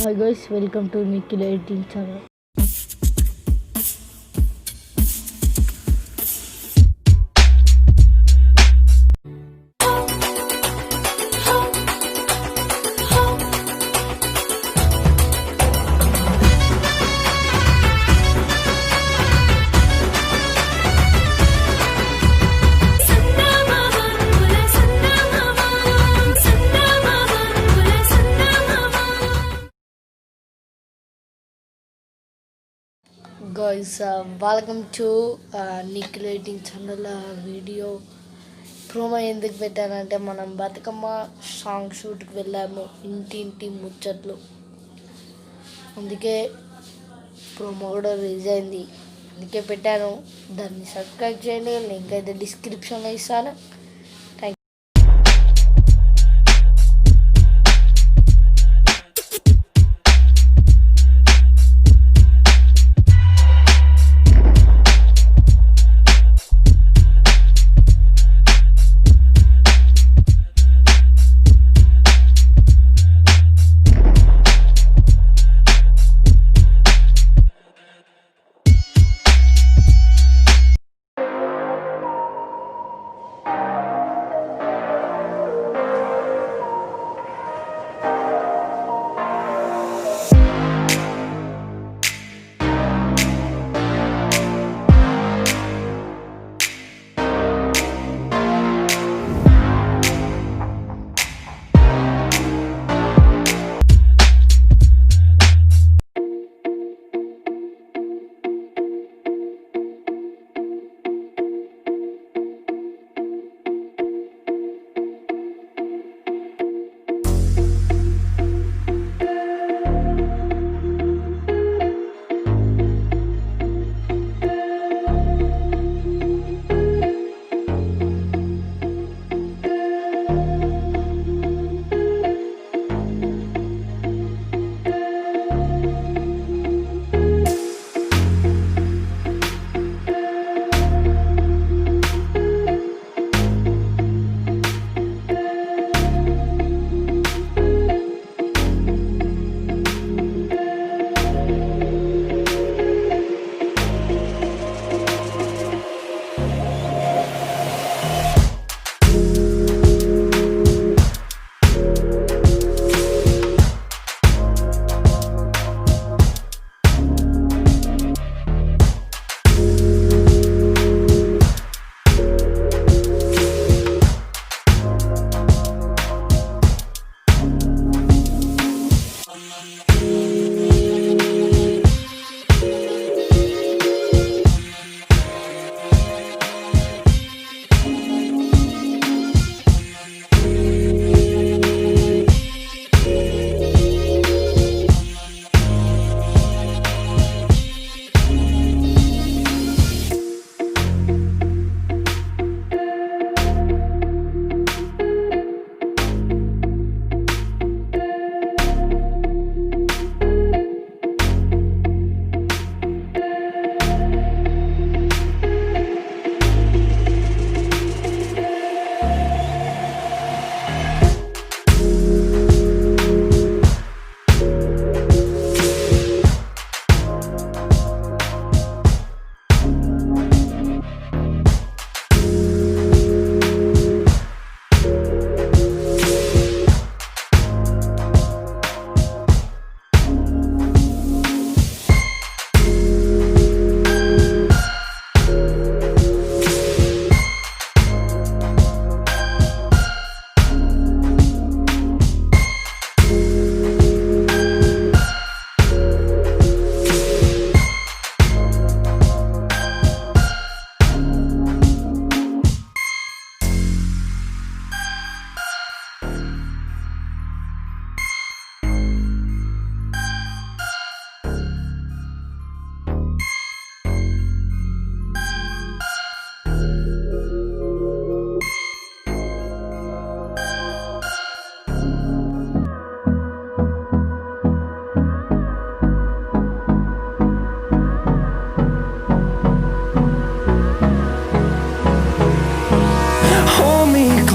Hi guys, welcome to Nikhil 18 channel. Guys, welcome to Nikhil 18 channel video promo ఎందుకు పెట్టానంటే మనం Bathukamma song షూట్కి వెళ్ళాము ఇంటింటి ముచ్చట్లు, అందుకే ప్రోమో కూడా రిలీజ్ అయింది, అందుకే పెట్టాను. దాన్ని సబ్స్క్రైబ్ చేయండి, లింక్ అయితే డిస్క్రిప్షన్లో ఇస్తాను.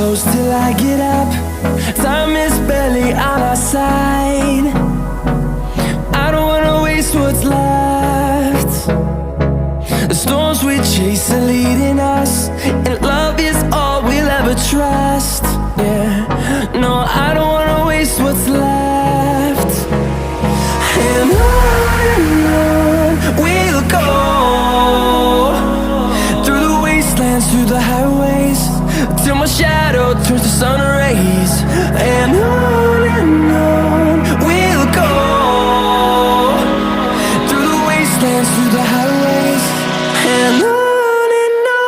close till I get up. Time is barely on our side. storms we chase are leading us, and love is all we'll ever trust. Yeah, no, I don't wanna waste what's left. And on we'll go, through the wastelands, through the highways, till my shadow turns to sun rays. And on we'll go, through the wastelands, through the highways, and on we'll go.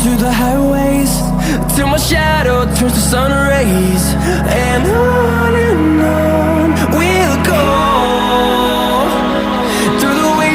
Through the highways, till my shadow turns to sun rays. And on we'll go, through the way.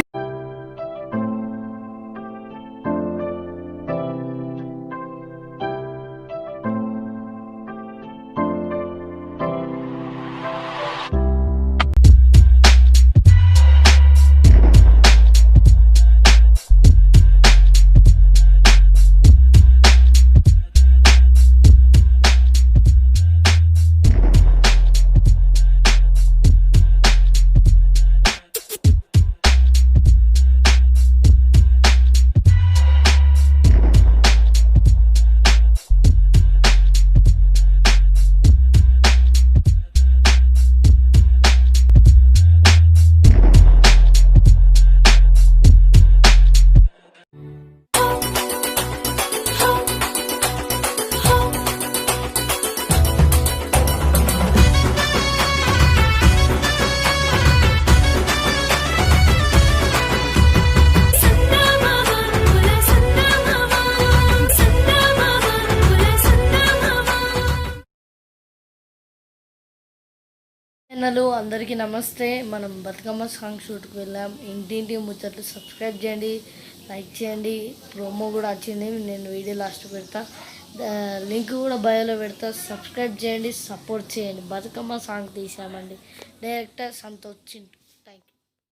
అందరికీ నమస్తే. మనం Bathukamma song షూట్కి వెళ్ళాం. ఇంటింటి ముచ్చట్లు subscribe చేయండి, like చేయండి. Promo కూడా వచ్చింది, నేను వీడియో లాస్ట్ పెడతా, లింక్ కూడా బయోలో పెడతా. సబ్స్క్రైబ్ చేయండి, సపోర్ట్ చేయండి. బతుకమ్మ సాంగ్ తీసామండి. డైరెక్టర్ సంతోష్ చింటూ.